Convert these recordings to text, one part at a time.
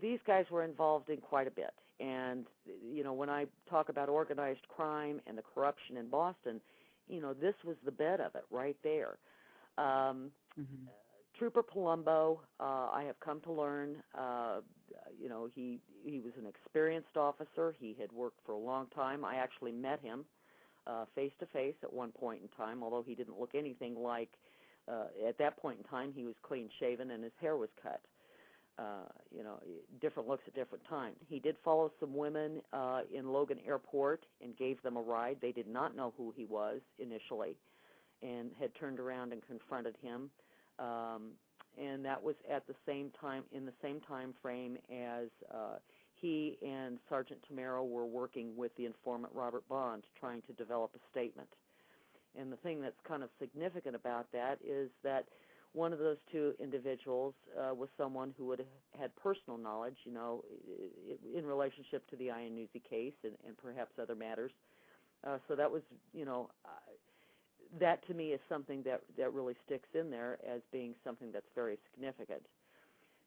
these guys were involved in quite a bit. And, when I talk about organized crime and the corruption in Boston, this was the bed of it right there. Trooper Palumbo, I have come to learn, he was an experienced officer. He had worked for a long time. I actually met him face-to-face at one point in time, although he didn't look anything like, at that point in time, he was clean-shaven and his hair was cut. Different looks at different times. He did follow some women in Logan Airport and gave them a ride. They did not know who he was initially and had turned around and confronted him. And that was at the same time, in the same time frame as he and Sergeant Tamaro were working with the informant Robert Bond trying to develop a statement. And the thing that's kind of significant about that is that one of those two individuals was someone who would have had personal knowledge, in relationship to the Iannuzzi case and perhaps other matters. So that was, that to me is something that really sticks in there as being something that's very significant.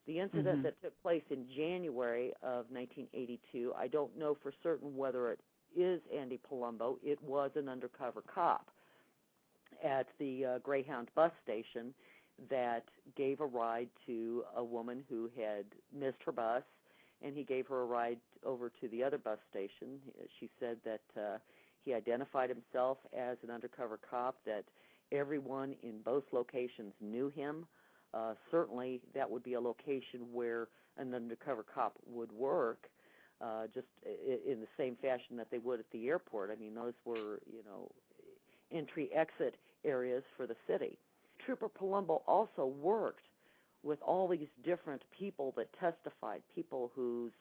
The incident that took place in January of 1982, I don't know for certain whether it is Andy Palumbo. It was an undercover cop at the Greyhound bus station that gave a ride to a woman who had missed her bus, and he gave her a ride over to the other bus station. She said that he identified himself as an undercover cop, that everyone in both locations knew him. Certainly that would be a location where an undercover cop would work, just in the same fashion that they would at the airport. I mean, those were, entry-exit areas for the city. Trooper Palumbo also worked with all these different people that testified, people whose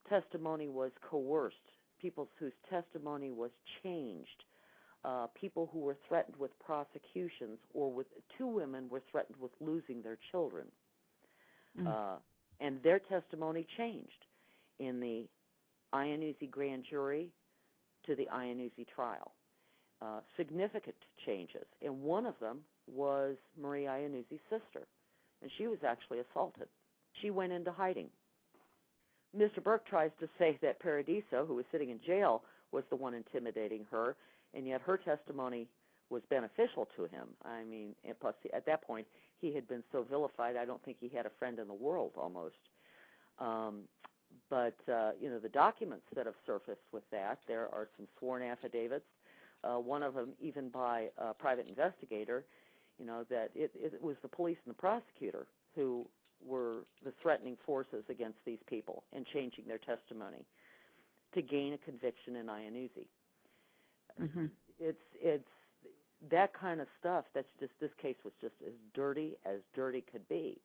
testimony was coerced, people whose testimony was changed, people who were threatened with prosecutions, or with two women were threatened with losing their children. And their testimony changed in the Iannuzzi grand jury to the Iannuzzi trial. Significant changes, and one of them was Marie Iannuzzi's sister, and she was actually assaulted. She went into hiding. Mr. Burke tries to say that Paradiso, who was sitting in jail, was the one intimidating her, and yet her testimony was beneficial to him. I mean, and plus, at that point, he had been so vilified, I don't think he had a friend in the world, almost. But the documents that have surfaced with that, there are some sworn affidavits, one of them even by a private investigator, that it was the police and the prosecutor who were the threatening forces against these people and changing their testimony to gain a conviction in Iannuzzi. It's that kind of stuff. That's just, this case was just as dirty could be.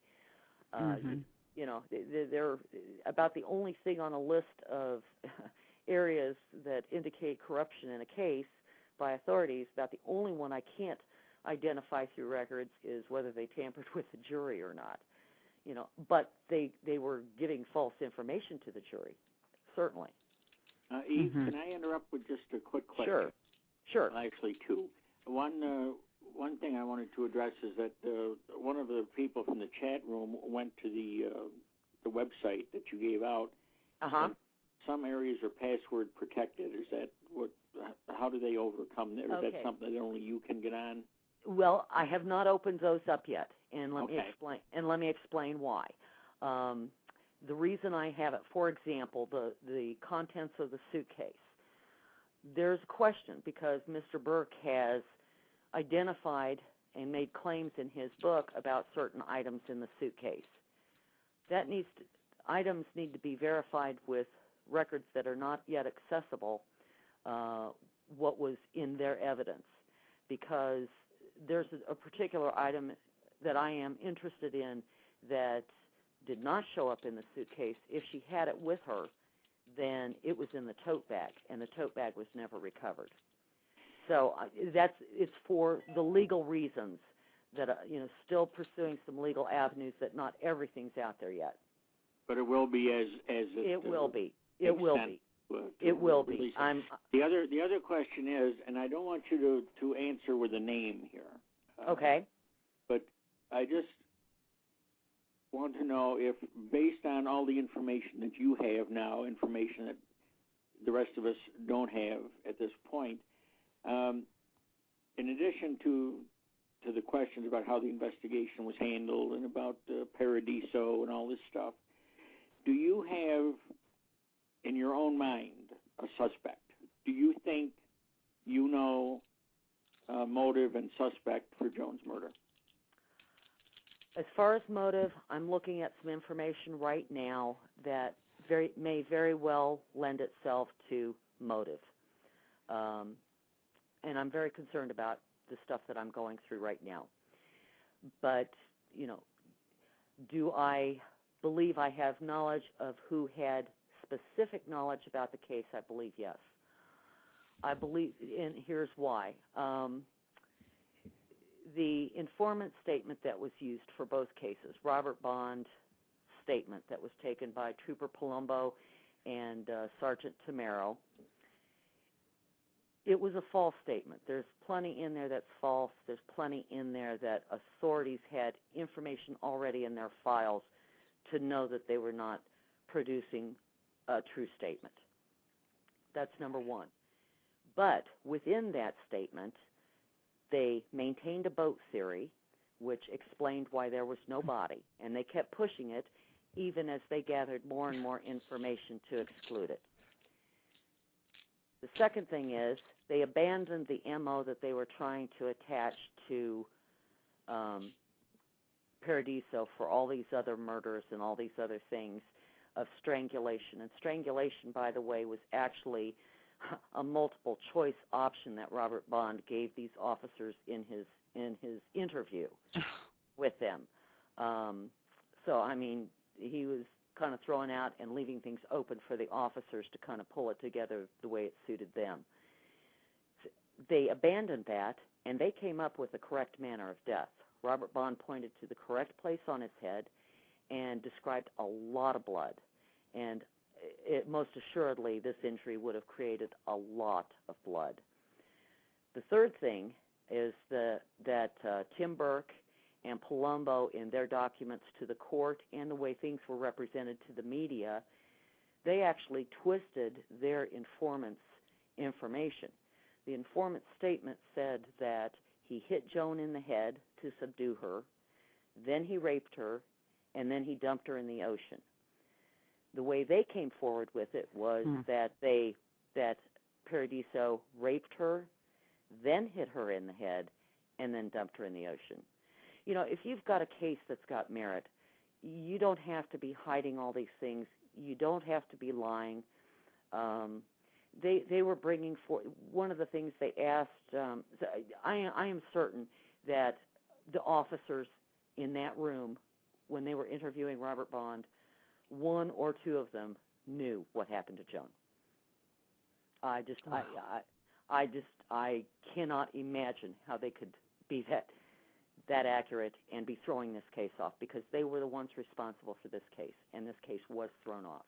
They're about the only thing on a list of areas that indicate corruption in a case by authorities. About the only one I can't identify through records is whether they tampered with the jury or not. But they were giving false information to the jury, certainly. Eve, can I interrupt with just a quick question? Sure. Actually, two. One thing I wanted to address is that one of the people from the chat room went to the website that you gave out. Some areas are password protected. Is that what? How do they overcome that? Is that something that only you can get on? Well, I have not opened those up yet, and let me explain why. The reason I have it, for example, the contents of the suitcase. There's a question because Mr. Burke has identified and made claims in his book about certain items in the suitcase. Items need to be verified with records that are not yet accessible, what was in their evidence, because there's a particular item that I am interested in that did not show up in the suitcase. If she had it with her, then it was in the tote bag, and the tote bag was never recovered. So it's for the legal reasons that still pursuing some legal avenues that not everything's out there yet. But it will be as it will be. It will be. It will be. The other question is, and I don't want you to answer with a name here. Okay. But want to know if, based on all the information that you have now, information that the rest of us don't have at this point, in addition to the questions about how the investigation was handled and about Paradiso and all this stuff, do you have, in your own mind, a suspect? Do you think you know motive and suspect for Joan's murder? As far as motive, I'm looking at some information right now that may very well lend itself to motive. And I'm very concerned about the stuff that I'm going through right now. But, do I believe I have knowledge of who had specific knowledge about the case? I believe yes. I believe, and here's why. The informant statement that was used for both cases, Robert Bond's statement that was taken by Trooper Palumbo and Sergeant Tamaro, it was a false statement. There's plenty in there that's false. There's plenty in there that authorities had information already in their files to know that they were not producing a true statement. That's number one. But within that statement, they maintained a boat theory, which explained why there was no body, and they kept pushing it even as they gathered more and more information to exclude it. The second thing is they abandoned the MO that they were trying to attach to Paradiso for all these other murders and all these other things of strangulation. And strangulation, by the way, was actually a multiple choice option that Robert Bond gave these officers in his interview with them. So, I mean, he was kind of throwing out and leaving things open for the officers to kind of pull it together the way it suited them. They abandoned that, and they came up with the correct manner of death. Robert Bond pointed to the correct place on his head and described a lot of blood. And most assuredly, this injury would have created a lot of blood. The third thing is that Tim Burke and Palumbo, in their documents to the court and the way things were represented to the media, they actually twisted their informant's information. The informant's statement said that he hit Joan in the head to subdue her, then he raped her, and then he dumped her in the ocean. The way they came forward with it was that Paradiso raped her, then hit her in the head, and then dumped her in the ocean. If you've got a case that's got merit, you don't have to be hiding all these things. You don't have to be lying. They were bringing forth one of the things they asked. I am certain that the officers in that room, when they were interviewing Robert Bond, one or two of them knew what happened to Joan. I cannot imagine how they could be that accurate and be throwing this case off, because they were the ones responsible for this case, and this case was thrown off.